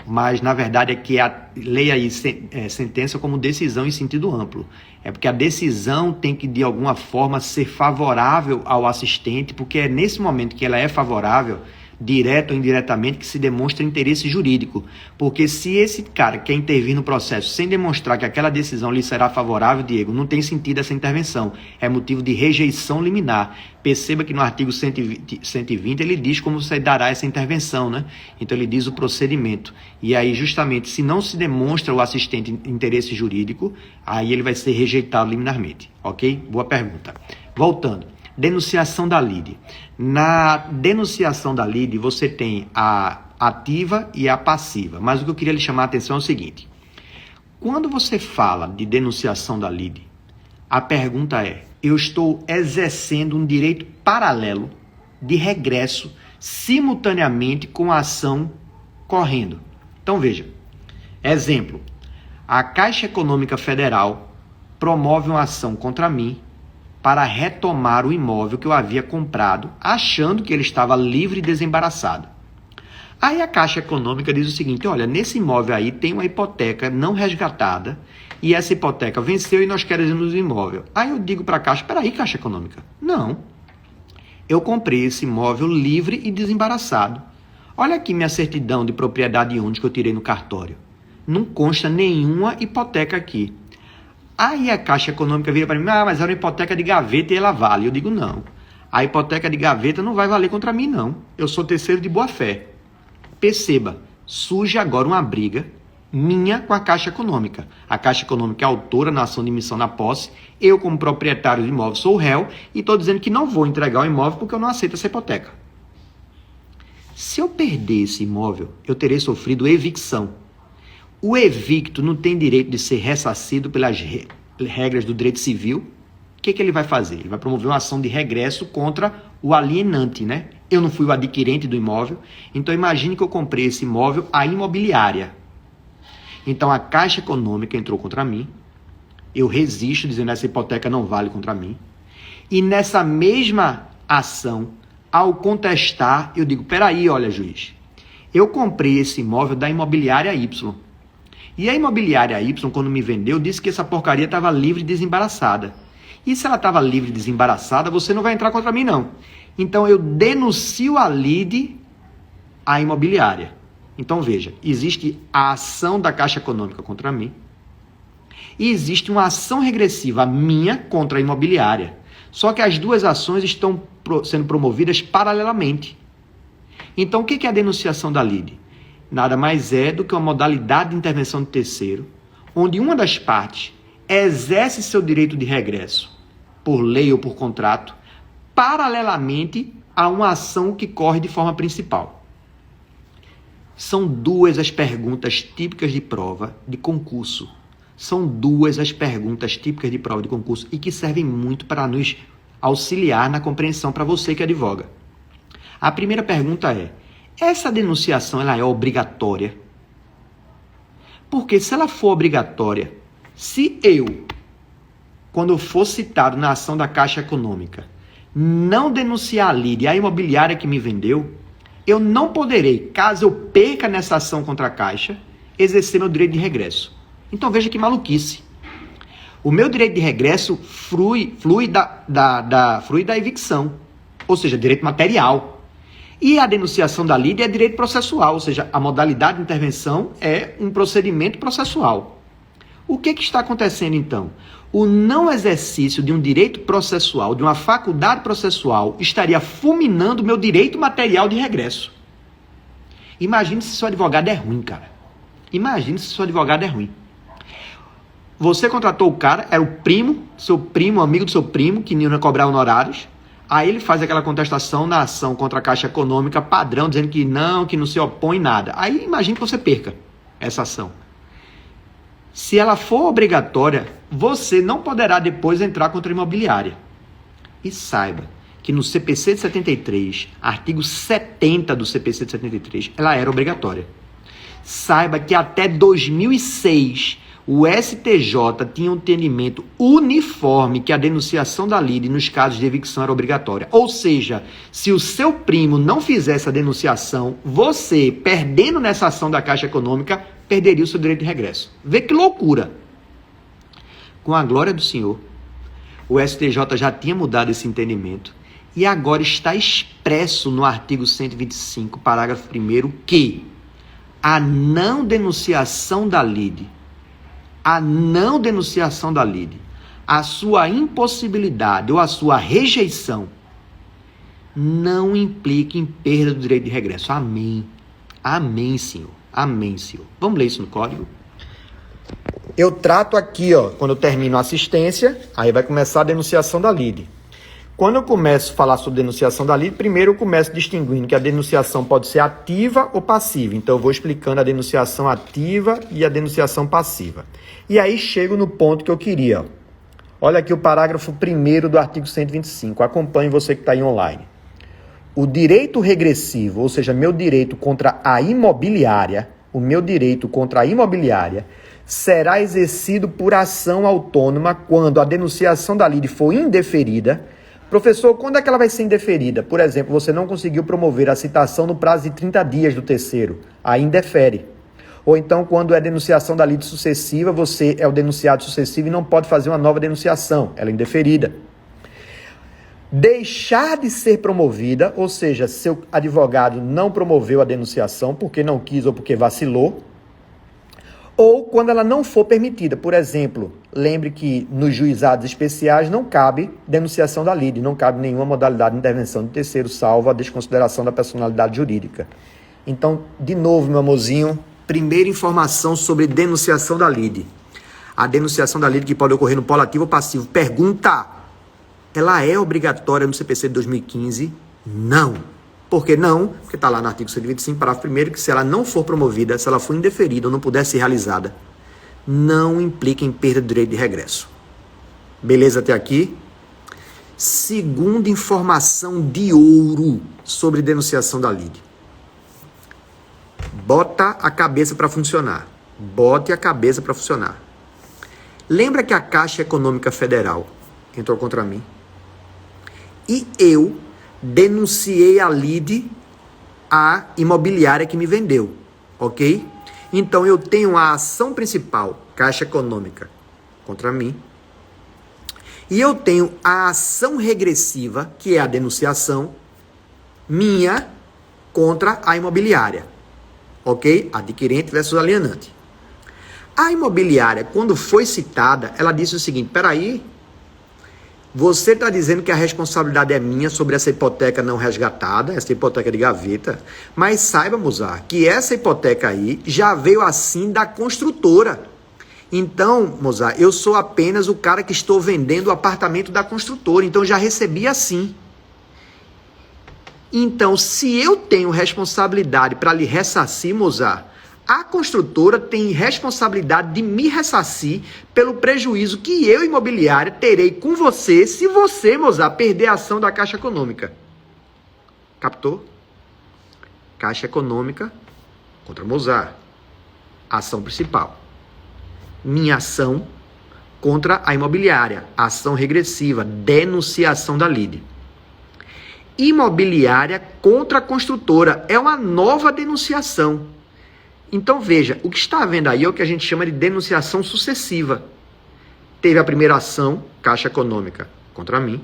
Mas, na verdade, é que leia aí sentença como decisão em sentido amplo. É porque a decisão tem que, de alguma forma, ser favorável ao assistente, porque é nesse momento que ela é favorável, direto ou indiretamente, que se demonstra interesse jurídico. Porque se esse cara quer intervir no processo sem demonstrar que aquela decisão lhe será favorável, Diego, não tem sentido essa intervenção. É motivo de rejeição liminar. Perceba que no artigo 120 ele diz como você dará essa intervenção, né? Então ele diz o procedimento. E aí, justamente, se não se demonstra o assistente interesse jurídico, aí ele vai ser rejeitado liminarmente. Ok? Boa pergunta. Voltando. Denunciação da lide. Na denunciação da lide, você tem a ativa e a passiva. Mas o que eu queria lhe chamar a atenção é o seguinte. Quando você fala de denunciação da lide, a pergunta é, eu estou exercendo um direito paralelo de regresso simultaneamente com a ação correndo. Então, veja. Exemplo. A Caixa Econômica Federal promove uma ação contra mim para retomar o imóvel que eu havia comprado, achando que ele estava livre e desembaraçado. Aí a Caixa Econômica diz o seguinte, olha, nesse imóvel aí tem uma hipoteca não resgatada, e essa hipoteca venceu e nós queremos o imóvel. Aí eu digo para a Caixa, peraí, Caixa Econômica, não. Eu comprei esse imóvel livre e desembaraçado. Olha aqui minha certidão de propriedade única que eu tirei no cartório. Não consta nenhuma hipoteca aqui. Aí a Caixa Econômica vira para mim, mas era uma hipoteca de gaveta e ela vale. Eu digo, não. A hipoteca de gaveta não vai valer contra mim, não. Eu sou terceiro de boa-fé. Perceba, surge agora uma briga minha com a Caixa Econômica. A Caixa Econômica é autora na ação de emissão na posse. Eu, como proprietário do imóvel, sou o réu e estou dizendo que não vou entregar o imóvel porque eu não aceito essa hipoteca. Se eu perder esse imóvel, eu terei sofrido evicção. O evicto não tem direito de ser ressarcido pelas regras do direito civil. O que ele vai fazer? Ele vai promover uma ação de regresso contra o alienante, né? Eu não fui o adquirente do imóvel, então imagine que eu comprei esse imóvel à imobiliária. Então a Caixa Econômica entrou contra mim, eu resisto dizendo que essa hipoteca não vale contra mim, e nessa mesma ação, ao contestar, eu digo, peraí, olha juiz, eu comprei esse imóvel da imobiliária Y. E a imobiliária Y, quando me vendeu, disse que essa porcaria estava livre e desembaraçada. E se ela estava livre e desembaraçada, você não vai entrar contra mim, não. Então, eu denuncio a lide à imobiliária. Então, veja, existe a ação da Caixa Econômica contra mim e existe uma ação regressiva minha contra a imobiliária. Só que as duas ações estão sendo promovidas paralelamente. Então, o que é a denunciação da lide? Nada mais é do que uma modalidade de intervenção de terceiro, onde uma das partes exerce seu direito de regresso, por lei ou por contrato, paralelamente a uma ação que corre de forma principal. São duas as perguntas típicas de prova de concurso. São duas as perguntas típicas de prova de concurso e que servem muito para nos auxiliar na compreensão para você que advoga. A primeira pergunta é, essa denunciação ela é obrigatória? Porque se ela for obrigatória, se eu, quando eu for citado na ação da Caixa Econômica, não denunciar a lide, a imobiliária que me vendeu, eu não poderei, caso eu perca nessa ação contra a Caixa, exercer meu direito de regresso. Então veja que maluquice. O meu direito de regresso flui da evicção, ou seja, direito material. E a denunciação da lide é direito processual, ou seja, a modalidade de intervenção é um procedimento processual. O que está acontecendo então? O não exercício de um direito processual, de uma faculdade processual, estaria fulminando o meu direito material de regresso. Imagine se seu advogado é ruim, cara. Imagine se seu advogado é ruim. Você contratou o cara, era o primo, seu primo, amigo do seu primo, que não ia cobrar honorários. Aí ele faz aquela contestação na ação contra a Caixa Econômica padrão, dizendo que não se opõe nada. Aí imagine que você perca essa ação. Se ela for obrigatória, você não poderá depois entrar contra a imobiliária. E saiba que no CPC de 73, artigo 70 do CPC de 73, ela era obrigatória. Saiba que até 2006, o STJ tinha um entendimento uniforme que a denunciação da lide nos casos de evicção era obrigatória. Ou seja, se o seu primo não fizesse a denunciação, você, perdendo nessa ação da Caixa Econômica, perderia o seu direito de regresso. Vê que loucura! Com a glória do Senhor, o STJ já tinha mudado esse entendimento e agora está expresso no artigo 125, parágrafo 1º, que a não denunciação da lide, a sua impossibilidade ou a sua rejeição não implica em perda do direito de regresso. Amém. Amém, Senhor. Amém, Senhor. Vamos ler isso no código? Eu trato aqui, quando eu termino a assistência, aí vai começar a denunciação da lide. Quando eu começo a falar sobre denunciação da lide, primeiro eu começo distinguindo que a denunciação pode ser ativa ou passiva. Então eu vou explicando a denunciação ativa e a denunciação passiva. E aí chego no ponto que eu queria. Olha aqui o parágrafo 1º do artigo 125. Acompanhe você que está aí online. O direito regressivo, ou seja, meu direito contra a imobiliária, será exercido por ação autônoma quando a denunciação da lide for indeferida. Professor, quando é que ela vai ser indeferida? Por exemplo, você não conseguiu promover a citação no prazo de 30 dias do terceiro. Aí indefere. Ou então, quando é denunciação da lide sucessiva, você é o denunciado sucessivo e não pode fazer uma nova denunciação. Ela é indeferida. Deixar de ser promovida, ou seja, seu advogado não promoveu a denunciação porque não quis ou porque vacilou. Ou quando ela não for permitida. Por exemplo, lembre que nos juizados especiais não cabe denunciação da lide, não cabe nenhuma modalidade de intervenção de terceiro, salvo a desconsideração da personalidade jurídica. Então, de novo, meu amorzinho, primeira informação sobre denunciação da lide. A denunciação da lide que pode ocorrer no polo ativo ou passivo. Pergunta, ela é obrigatória no CPC de 2015? Não. Por que não? Porque está lá no artigo 125, parágrafo 1º, que se ela não for promovida, se ela for indeferida ou não puder ser realizada, não implica em perda de direito de regresso. Beleza até aqui? Segunda informação de ouro sobre denunciação da lide. Bota a cabeça para funcionar. Bote a cabeça para funcionar. Lembra que a Caixa Econômica Federal entrou contra mim? E eu denunciei a lide à imobiliária que me vendeu, ok? Então eu tenho a ação principal, Caixa Econômica, contra mim. E eu tenho a ação regressiva, que é a denunciação minha contra a imobiliária, ok? Adquirente versus alienante. A imobiliária, quando foi citada, ela disse o seguinte: peraí, você está dizendo que a responsabilidade é minha sobre essa hipoteca não resgatada, essa hipoteca de gaveta, mas saiba, Mozart, que essa hipoteca aí já veio assim da construtora. Então, Mozart, eu sou apenas o cara que estou vendendo o apartamento da construtora, então já recebi assim. Então, se eu tenho responsabilidade para lhe ressarcir, Mozart, a construtora tem responsabilidade de me ressarcir pelo prejuízo que eu, imobiliária, terei com você se você, Mozart, perder a ação da Caixa Econômica. Captou? Caixa Econômica contra Mozart. Ação principal. Minha ação contra a imobiliária. Ação regressiva. Denunciação da lide. Imobiliária contra a construtora. É uma nova denunciação. Então, veja, o que está havendo aí é o que a gente chama de denunciação sucessiva. Teve a primeira ação, Caixa Econômica, contra mim.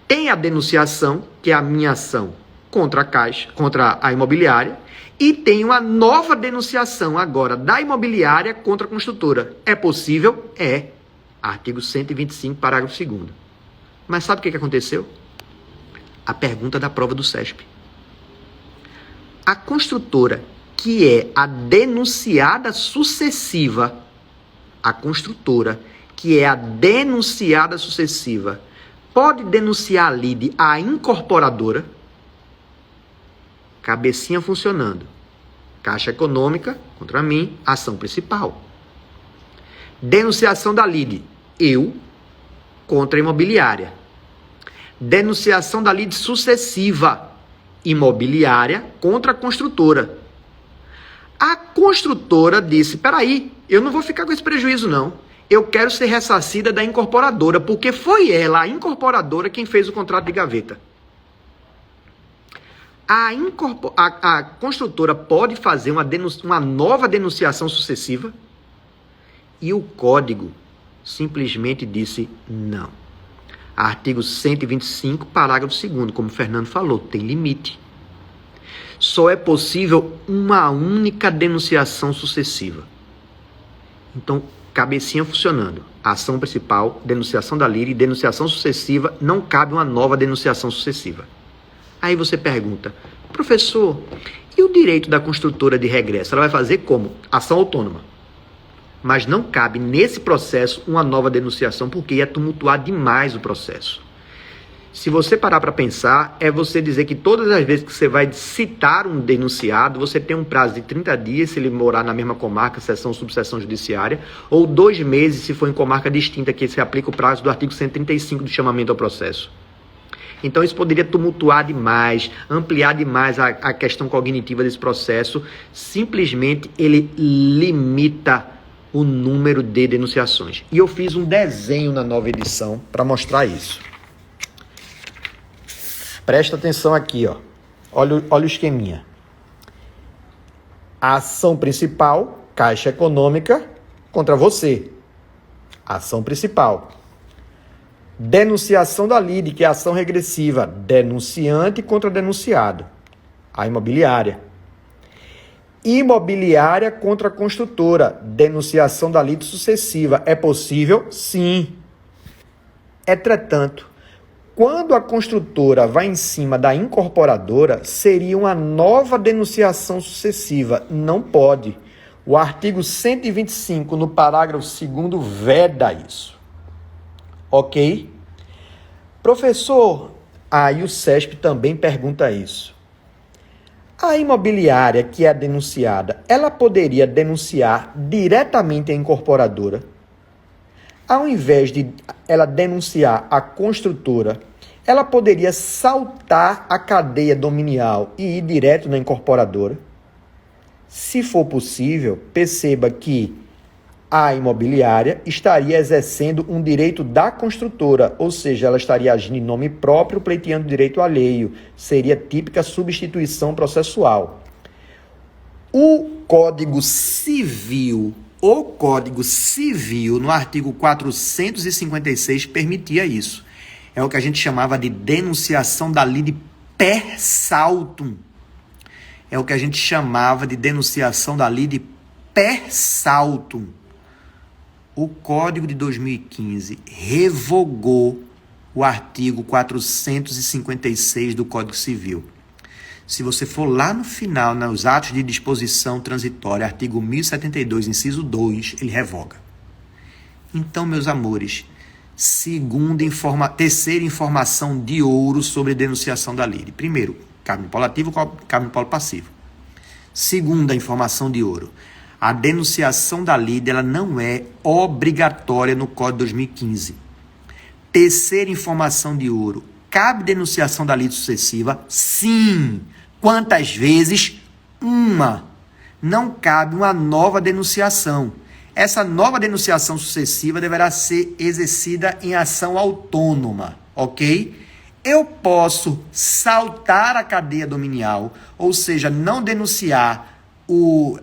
Tem a denunciação, que é a minha ação contra a Caixa, contra a imobiliária. E tem uma nova denunciação agora da imobiliária contra a construtora. É possível? É. Artigo 125, parágrafo 2º. Mas sabe o que aconteceu? A pergunta da prova do CESP. A construtora, que é a denunciada sucessiva, a construtora, que é a denunciada sucessiva, pode denunciar a lide à incorporadora, cabecinha funcionando. Caixa Econômica, contra mim, ação principal. Denunciação da lide, eu, contra a imobiliária. Denunciação da lide sucessiva, imobiliária contra a construtora. A construtora disse, peraí, eu não vou ficar com esse prejuízo não. Eu quero ser ressarcida da incorporadora, porque foi ela, a incorporadora, quem fez o contrato de gaveta. A construtora pode fazer uma nova denunciação sucessiva e o código simplesmente disse não. Artigo 125, parágrafo 2º, como o Fernando falou, tem limite. Só é possível uma única denunciação sucessiva. Então, cabecinha funcionando. Ação principal, denunciação da lide, denunciação sucessiva, não cabe uma nova denunciação sucessiva. Aí você pergunta, professor, e o direito da construtora de regresso? Ela vai fazer como? Ação autônoma. Mas não cabe nesse processo uma nova denunciação, porque ia tumultuar demais o processo. Se você parar para pensar, é você dizer que todas as vezes que você vai citar um denunciado, você tem um prazo de 30 dias se ele morar na mesma comarca, seção ou subseção judiciária, ou 2 meses se for em comarca distinta, que se aplica o prazo do artigo 135 do chamamento ao processo. Então isso poderia tumultuar demais, ampliar demais a questão cognitiva desse processo. Simplesmente ele limita o número de denunciações. E eu fiz um desenho na nova edição para mostrar isso. Presta atenção aqui, ó. Olha o esqueminha. A ação principal, Caixa Econômica, contra você. Ação principal. Denunciação da lide, que é a ação regressiva. Denunciante contra denunciado. A imobiliária. Imobiliária contra construtora. Denunciação da lide sucessiva. É possível? Sim. Entretanto, quando a construtora vai em cima da incorporadora, seria uma nova denunciação sucessiva. Não pode. O artigo 125, no parágrafo 2º, veda isso. Ok? Professor, aí o CESP também pergunta isso. A imobiliária que é denunciada, ela poderia denunciar diretamente a incorporadora? Ao invés de ela denunciar a construtora, ela poderia saltar a cadeia dominial e ir direto na incorporadora? Se for possível, perceba que a imobiliária estaria exercendo um direito da construtora, ou seja, ela estaria agindo em nome próprio, pleiteando direito alheio. Seria típica substituição processual. O Código Civil, no artigo 456, permitia isso. É o que a gente chamava de denunciação da lide per saltum. O Código de 2015 revogou o artigo 456 do Código Civil. Se você for lá no final, nos atos de disposição transitória, artigo 1072, inciso 2, ele revoga. Então, meus amores, terceira informação de ouro sobre denunciação da lide. Primeiro, cabe no polo ativo, cabe no polo passivo. Segunda informação de ouro. A denunciação da lide, ela não é obrigatória no Código de 2015. Terceira informação de ouro. Cabe denunciação da lide sucessiva? Sim. Quantas vezes? Uma. Não cabe uma nova denunciação. Essa nova denunciação sucessiva deverá ser exercida em ação autônoma, ok? Eu posso saltar a cadeia dominial, ou seja, não denunciar o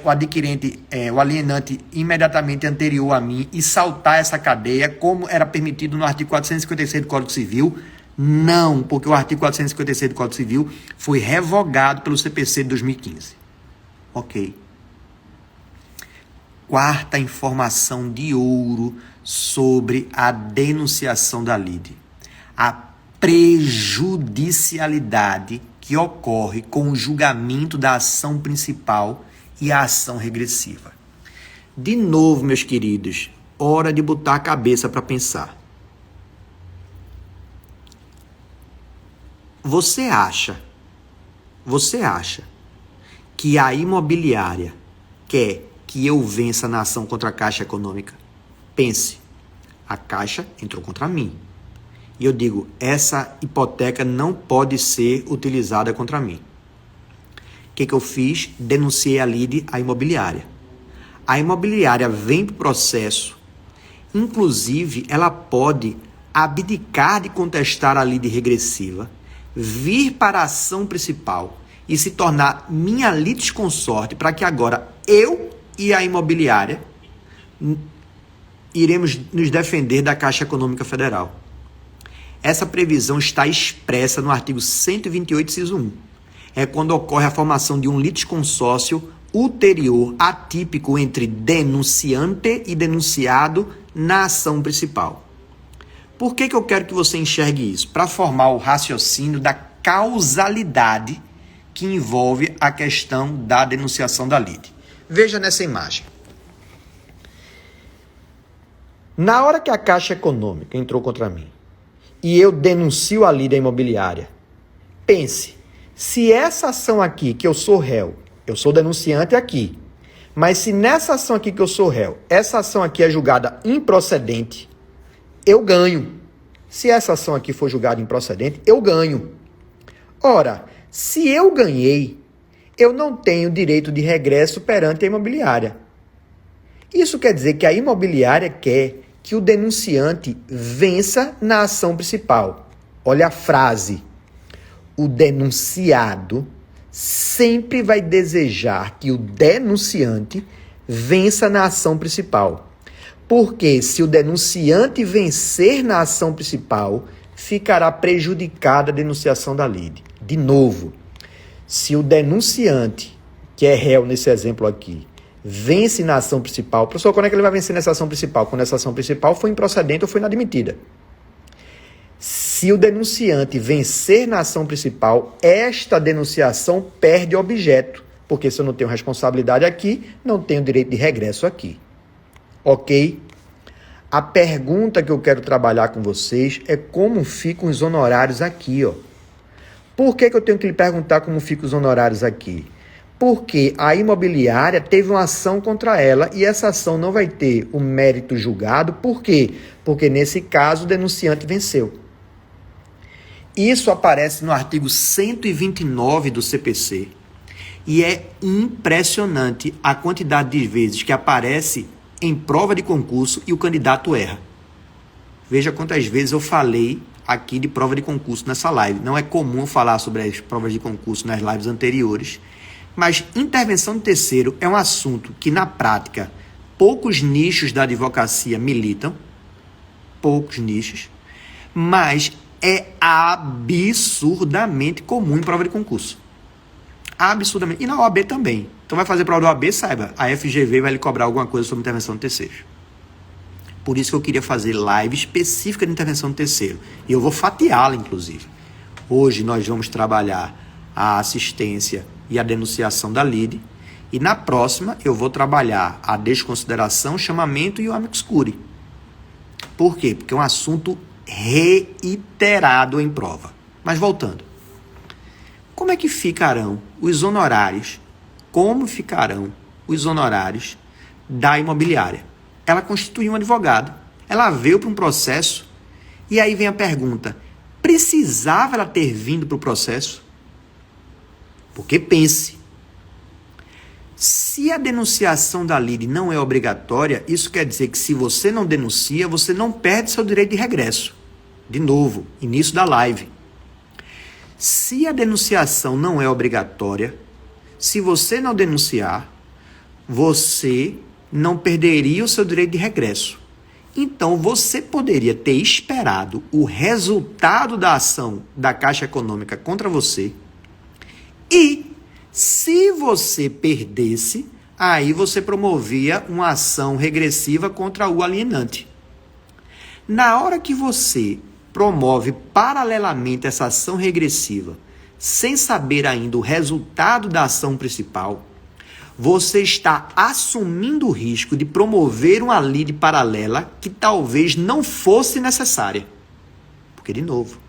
adquirente, o alienante imediatamente anterior a mim e saltar essa cadeia, como era permitido no artigo 456 do Código Civil? Não, porque o artigo 456 do Código Civil foi revogado pelo CPC de 2015. Ok. Quarta informação de ouro sobre a denunciação da lide. A prejudicialidade que ocorre com o julgamento da ação principal e a ação regressiva. De novo, meus queridos, hora de botar a cabeça para pensar. Você acha que a imobiliária quer que eu vença na ação contra a Caixa Econômica? Pense, a Caixa entrou contra mim. E eu digo, essa hipoteca não pode ser utilizada contra mim. O que eu fiz? Denunciei a lide à imobiliária. A imobiliária vem para o processo. Inclusive, ela pode abdicar de contestar a lide regressiva, vir para a ação principal e se tornar minha litisconsorte, para que agora eu e a imobiliária iremos nos defender da Caixa Econômica Federal. Essa previsão está expressa no artigo 128, inciso 1. É quando ocorre a formação de um litisconsórcio ulterior atípico entre denunciante e denunciado na ação principal. Por que eu quero que você enxergue isso? Para formar o raciocínio da causalidade que envolve a questão da denunciação da lide. Veja nessa imagem. Na hora que a Caixa Econômica entrou contra mim e eu denuncio a lide imobiliária, pense, se essa ação aqui que eu sou réu, eu sou denunciante aqui, mas se nessa ação aqui que eu sou réu, essa ação aqui é julgada improcedente, eu ganho. Se essa ação aqui for julgada improcedente, eu ganho. Ora, se eu ganhei, eu não tenho direito de regresso perante a imobiliária. Isso quer dizer que a imobiliária quer que o denunciante vença na ação principal. Olha a frase. O denunciado sempre vai desejar que o denunciante vença na ação principal. Porque se o denunciante vencer na ação principal, ficará prejudicada a denunciação da lide. De novo, se o denunciante, que é réu nesse exemplo aqui, vence na ação principal, professor, quando é que ele vai vencer nessa ação principal? Quando essa ação principal foi improcedente ou foi inadmitida. Se o denunciante vencer na ação principal, esta denunciação perde objeto, porque se eu não tenho responsabilidade aqui, não tenho direito de regresso aqui. Ok? A pergunta que eu quero trabalhar com vocês é como ficam os honorários aqui, ó. Por que eu tenho que lhe perguntar como ficam os honorários aqui? Porque a imobiliária teve uma ação contra ela e essa ação não vai ter o mérito julgado. Por quê? Porque nesse caso o denunciante venceu. Isso aparece no artigo 129 do CPC e é impressionante a quantidade de vezes que aparece em prova de concurso e o candidato erra. Veja quantas vezes eu falei aqui de prova de concurso nessa live. Não é comum falar sobre as provas de concurso nas lives anteriores, mas intervenção de terceiro é um assunto que, na prática, poucos nichos da advocacia militam, poucos nichos, mas é absurdamente comum em prova de concurso. Absurdamente. E na OAB também. Então vai fazer prova da OAB, saiba, a FGV vai lhe cobrar alguma coisa sobre intervenção de terceiro. Por isso que eu queria fazer live específica de intervenção de terceiro. E eu vou fatiá-la, inclusive. Hoje nós vamos trabalhar a assistência e a denunciação da lide. E na próxima eu vou trabalhar a desconsideração, o chamamento e o amicus curiae. Por quê? Porque é um assunto reiterado em prova. Mas voltando. Como é que ficarão os honorários? Como ficarão os honorários da imobiliária? Ela constituiu um advogado. Ela veio para um processo e aí vem a pergunta, precisava ela ter vindo para o processo? Porque pense, se a denunciação da lide não é obrigatória, isso quer dizer que se você não denuncia, você não perde seu direito de regresso. De novo, início da live. Se a denunciação não é obrigatória, se você não denunciar, você não perderia o seu direito de regresso. Então, você poderia ter esperado o resultado da ação da Caixa Econômica contra você e, se você perdesse, aí você promovia uma ação regressiva contra o alienante. Na hora que você promove paralelamente essa ação regressiva, sem saber ainda o resultado da ação principal, você está assumindo o risco de promover uma lide paralela que talvez não fosse necessária. Porque, de novo,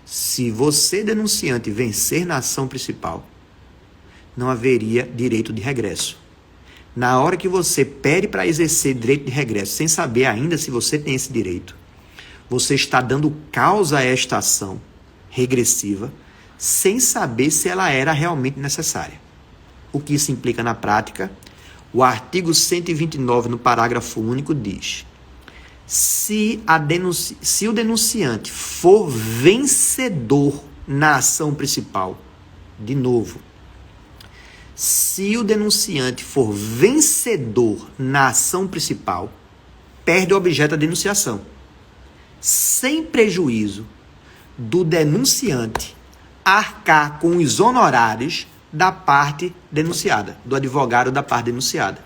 se você, denunciante, vencer na ação principal, não haveria direito de regresso. Na hora que você pede para exercer direito de regresso, sem saber ainda se você tem esse direito, você está dando causa a esta ação regressiva, sem saber se ela era realmente necessária. O que isso implica na prática? O artigo 129, no parágrafo único, diz: se o denunciante for vencedor na ação principal, de novo, se o denunciante for vencedor na ação principal, perde o objeto da denunciação, sem prejuízo do denunciante arcar com os honorários da parte denunciada, do advogado da parte denunciada.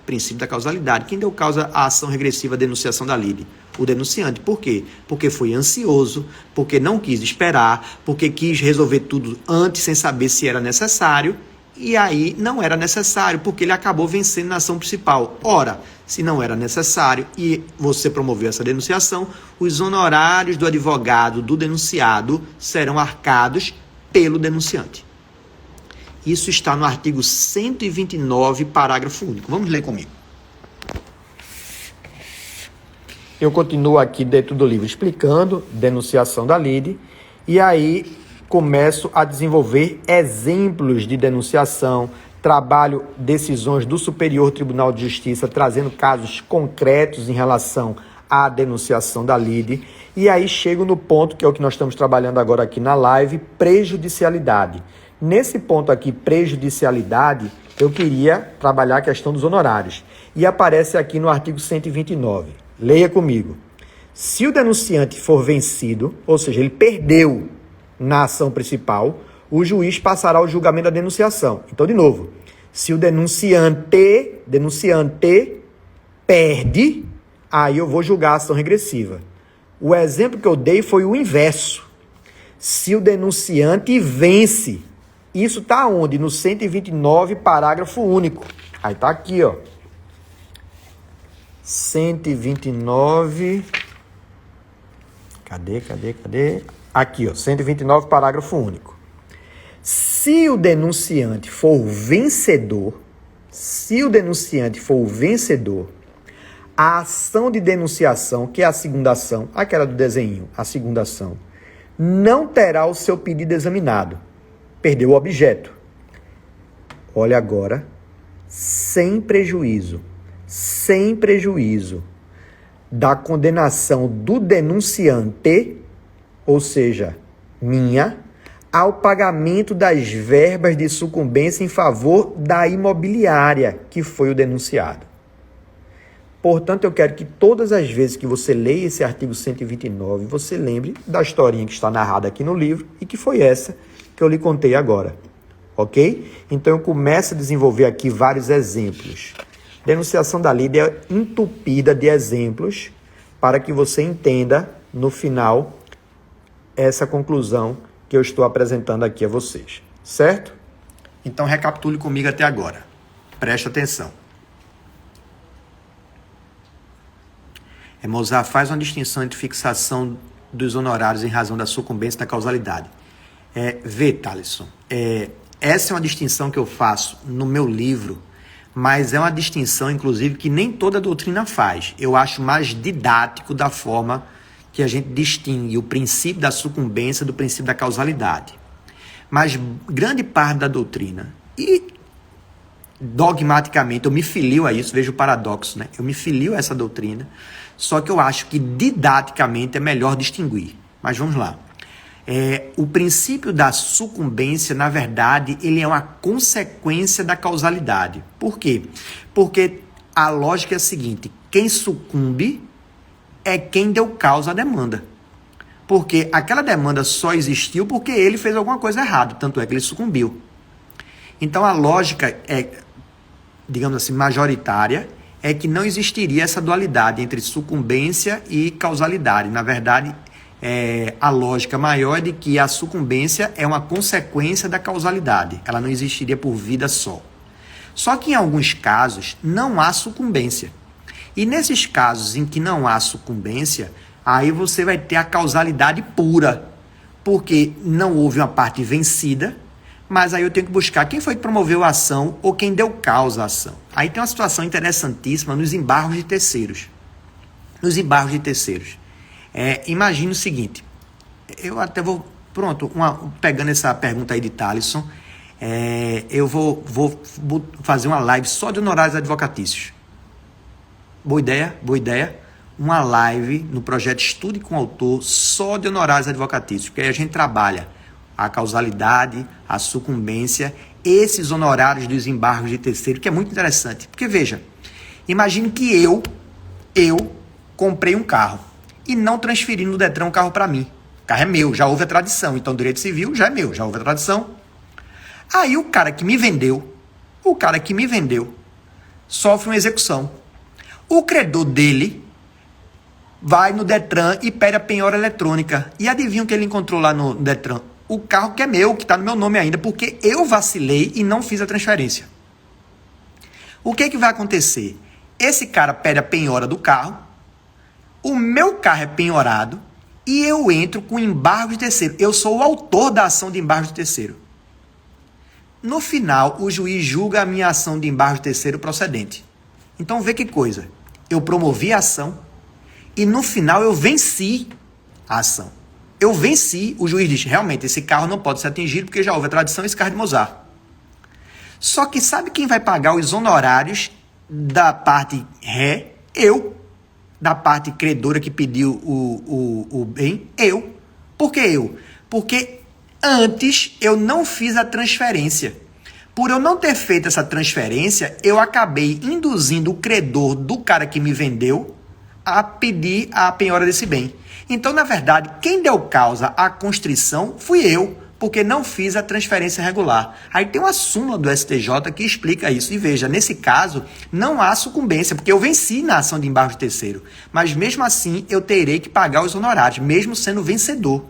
Princípio da causalidade. Quem deu causa à ação regressiva à denunciação da lide? O denunciante. Por quê? Porque foi ansioso, porque não quis esperar, porque quis resolver tudo antes sem saber se era necessário, e aí não era necessário, porque ele acabou vencendo na ação principal. Ora, se não era necessário e você promoveu essa denunciação, os honorários do advogado do denunciado serão arcados pelo denunciante. Isso está no artigo 129, parágrafo único. Vamos ler comigo. Eu continuo aqui dentro do livro explicando denunciação da lide, e aí começo a desenvolver exemplos de denunciação, trabalho decisões do Superior Tribunal de Justiça, trazendo casos concretos em relação à denunciação da lide, e aí chego no ponto que é o que nós estamos trabalhando agora aqui na live, prejudicialidade. Nesse ponto aqui, prejudicialidade, eu queria trabalhar a questão dos honorários. E aparece aqui no artigo 129. Leia comigo. Se o denunciante for vencido, ou seja, ele perdeu na ação principal, o juiz passará o julgamento da denunciação. Então, de novo, se o denunciante perde, aí eu vou julgar a ação regressiva. O exemplo que eu dei foi o inverso. Se o denunciante vence, isso está onde? No 129, parágrafo único. Aí está aqui, ó. 129. Cadê? Aqui, ó. 129, parágrafo único. Se o denunciante for vencedor, a ação de denunciação, que é a segunda ação, aquela do desenho, a segunda ação, não terá o seu pedido examinado. Perdeu o objeto. Olha agora, sem prejuízo da condenação do denunciante, ou seja, minha, ao pagamento das verbas de sucumbência em favor da imobiliária, que foi o denunciado. Portanto, eu quero que todas as vezes que você leia esse artigo 129, você lembre da historinha que está narrada aqui no livro e que foi essa que eu lhe contei agora, ok? Então, eu começo a desenvolver aqui vários exemplos. Denunciação da lide é entupida de exemplos para que você entenda, no final, essa conclusão que eu estou apresentando aqui a vocês, certo? Então, recapitule comigo até agora. Preste atenção. Mozart faz uma distinção entre fixação dos honorários em razão da sucumbência e da causalidade. Vê, Thaleson, essa é uma distinção que eu faço no meu livro, mas é uma distinção, inclusive, que nem toda doutrina faz. Eu acho mais didático da forma que a gente distingue o princípio da sucumbência do princípio da causalidade. Mas grande parte da doutrina, e dogmaticamente eu me filio a isso, vejo o paradoxo, né? Eu me filio a essa doutrina, só que eu acho que didaticamente é melhor distinguir. Mas vamos lá. O princípio da sucumbência, na verdade, ele é uma consequência da causalidade. Por quê? Porque a lógica é a seguinte: quem sucumbe é quem deu causa à demanda. Porque aquela demanda só existiu porque ele fez alguma coisa errada, tanto é que ele sucumbiu. Então a lógica digamos assim, majoritária, é que não existiria essa dualidade entre sucumbência e causalidade. Na verdade, a lógica maior é de que a sucumbência é uma consequência da causalidade. Ela não existiria por vida só. Só que em alguns casos não há sucumbência. E nesses casos em que não há sucumbência, aí você vai ter a causalidade pura, porque não houve uma parte vencida, mas aí eu tenho que buscar quem foi que promoveu a ação ou quem deu causa à ação. Aí tem uma situação interessantíssima nos embargos de terceiros. Nos embargos de terceiros. Imagine o seguinte, eu até vou, pegando essa pergunta aí de Thalisson, eu vou fazer uma live só de honorários advocatícios. Boa ideia. Uma live no projeto Estude com o Autor só de honorários advocatícios, porque aí a gente trabalha a causalidade, a sucumbência, esses honorários dos embargos de terceiro, que é muito interessante. Porque, veja, imagine que eu comprei um carro e não transferi no Detran o carro para mim. O carro é meu, já houve a tradição. Então, o direito civil já é meu, já houve a tradição. Aí, o cara que me vendeu, sofre uma execução. O credor dele vai no Detran e pede a penhora eletrônica. E adivinha o que ele encontrou lá no Detran? O carro que é meu, que está no meu nome ainda, porque eu vacilei e não fiz a transferência. O que vai acontecer? Esse cara pede a penhora do carro, o meu carro é penhorado e eu entro com embargo de terceiro. Eu sou o autor da ação de embargo de terceiro. No final, o juiz julga a minha ação de embargo de terceiro procedente. Então, vê que coisa. Eu promovi a ação e no final eu venci a ação. Eu venci, o juiz diz, realmente, esse carro não pode ser atingido porque já houve a tradição, esse carro é de Mozart. Só que sabe quem vai pagar os honorários da parte ré? Eu. Da parte credora que pediu o bem? Eu. Por que eu? Porque antes eu não fiz a transferência. Por eu não ter feito essa transferência, eu acabei induzindo o credor do cara que me vendeu a pedir a penhora desse bem. Então, na verdade, quem deu causa à constrição fui eu, porque não fiz a transferência regular. Aí tem uma súmula do STJ que explica isso. E veja, nesse caso, não há sucumbência, porque eu venci na ação de embargo de terceiro. Mas mesmo assim, eu terei que pagar os honorários, mesmo sendo vencedor.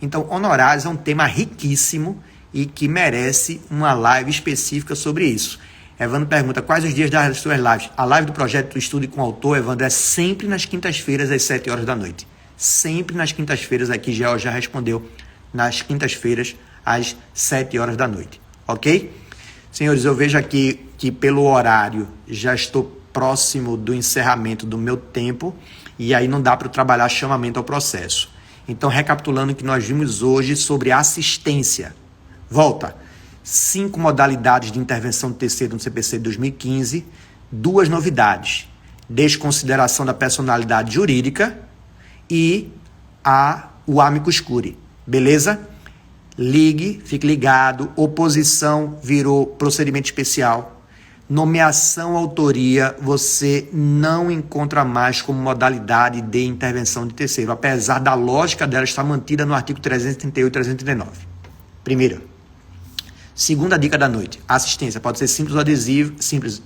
Então, honorários é um tema riquíssimo e que merece uma live específica sobre isso. Evandro pergunta, quais os dias das suas lives? A live do projeto do Estude com o Autor, Evandro, é sempre nas quintas-feiras, às 7 horas da noite. Sempre nas quintas-feiras, aqui já respondeu, nas quintas-feiras, às 7 horas da noite. Ok? Senhores, eu vejo aqui que pelo horário já estou próximo do encerramento do meu tempo e aí não dá para eu trabalhar chamamento ao processo. Então, recapitulando o que nós vimos hoje sobre assistência. Volta. 5 modalidades de intervenção de terceiro no CPC de 2015. 2 novidades. Desconsideração da personalidade jurídica e o amicus curiae. Beleza? Ligue, fique ligado. Oposição virou procedimento especial. Nomeação, autoria, você não encontra mais como modalidade de intervenção de terceiro, apesar da lógica dela estar mantida no artigo 338 e 339. Primeira. Segunda dica da noite. Assistência pode ser simples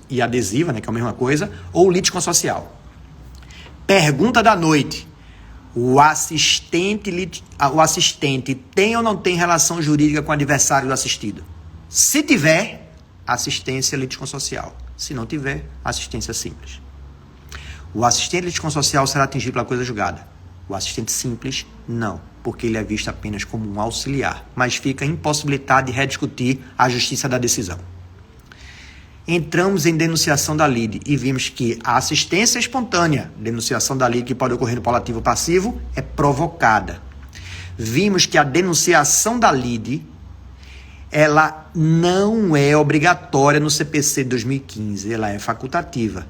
e adesiva, né, que é a mesma coisa, ou litisconsocial. Pergunta da noite. O assistente tem ou não tem relação jurídica com o adversário do assistido? Se tiver, assistência litisconsocial. Se não tiver, assistência simples. O assistente litisconsocial será atingido pela coisa julgada. O assistente simples, não, porque ele é visto apenas como um auxiliar, mas fica impossibilitado de rediscutir a justiça da decisão. Entramos em denunciação da lide e vimos que a assistência espontânea, denunciação da lide que pode ocorrer no polo ativo ou passivo, é provocada. Vimos que a denunciação da lide, ela não é obrigatória no CPC de 2015, ela é facultativa,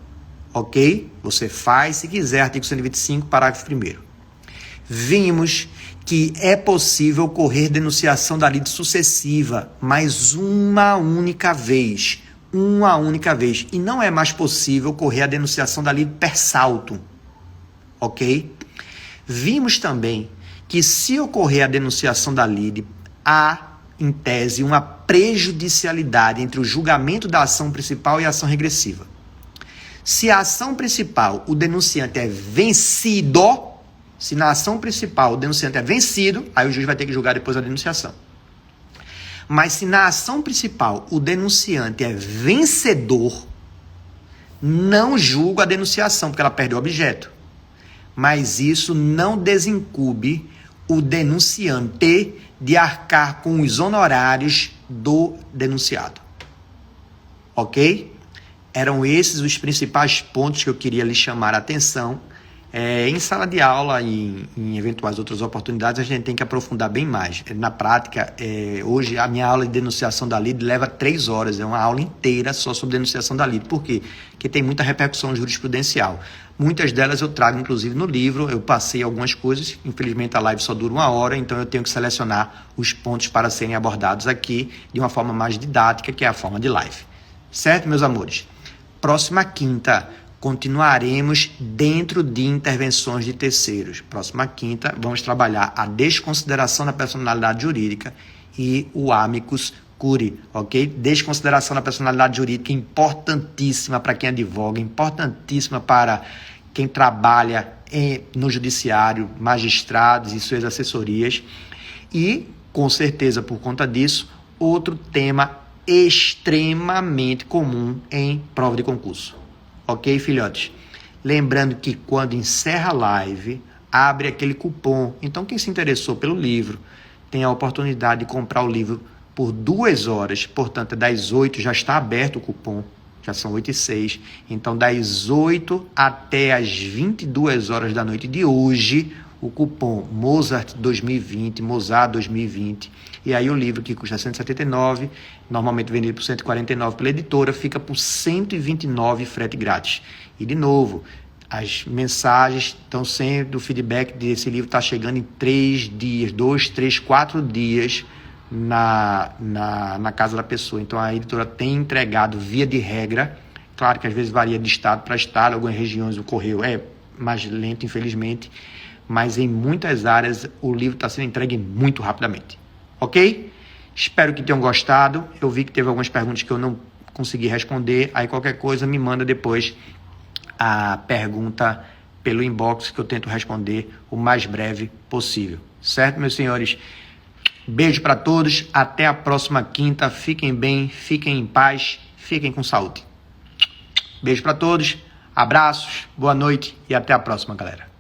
ok? Você faz se quiser, artigo 125, parágrafo 1º. Vimos que é possível ocorrer denunciação da lide sucessiva, mas uma única vez, e não é mais possível ocorrer a denunciação da lide per saltum, ok? Vimos também que se ocorrer a denunciação da lide, há, em tese, uma prejudicialidade entre o julgamento da ação principal e a ação regressiva. Se a ação principal, o denunciante é vencido, se na ação principal o denunciante é vencido, aí o juiz vai ter que julgar depois a denunciação. Mas se na ação principal o denunciante é vencedor, não julgo a denunciação, porque ela perde o objeto. Mas isso não desincumbe o denunciante de arcar com os honorários do denunciado. Ok? Eram esses os principais pontos que eu queria lhe chamar a atenção. Em sala de aula e em eventuais outras oportunidades, a gente tem que aprofundar bem mais. Na prática, hoje a minha aula de denunciação da lide leva 3 horas, é uma aula inteira só sobre denunciação da lide. Por quê? Porque tem muita repercussão jurisprudencial. Muitas delas eu trago, inclusive, no livro, eu passei algumas coisas, infelizmente a live só dura 1 hora, então eu tenho que selecionar os pontos para serem abordados aqui de uma forma mais didática, que é a forma de live. Certo, meus amores? Próxima quinta, continuaremos dentro de intervenções de terceiros. Próxima quinta, vamos trabalhar a desconsideração da personalidade jurídica e o amicus curiae, ok? Desconsideração da personalidade jurídica importantíssima para quem advoga, importantíssima para quem trabalha no judiciário, magistrados e suas assessorias. E, com certeza, por conta disso, outro tema extremamente comum em prova de concurso. Ok, filhotes? Lembrando que quando encerra a live, abre aquele cupom. Então, quem se interessou pelo livro tem a oportunidade de comprar o livro por 2 horas. Portanto, das 8 já está aberto o cupom. Já são 8h06. Então, das 8 até as 22 horas da noite de hoje, o cupom Mozart 2020, Mozart 2020. E aí o livro que custa R$179, normalmente vendido por R$149 pela editora, fica por R$129 frete grátis. E de novo, as mensagens estão sendo, o feedback desse livro está chegando em 3 dias, 2, 3, 4 dias na casa da pessoa. Então a editora tem entregado via de regra, claro que às vezes varia de estado para estado, algumas regiões o correio é mais lento, infelizmente, mas em muitas áreas o livro está sendo entregue muito rapidamente. Ok? Espero que tenham gostado. Eu vi que teve algumas perguntas que eu não consegui responder. Aí qualquer coisa me manda depois a pergunta pelo inbox que eu tento responder o mais breve possível. Certo, meus senhores? Beijo para todos. Até a próxima quinta. Fiquem bem, fiquem em paz, fiquem com saúde. Beijo para todos. Abraços, boa noite e até a próxima, galera.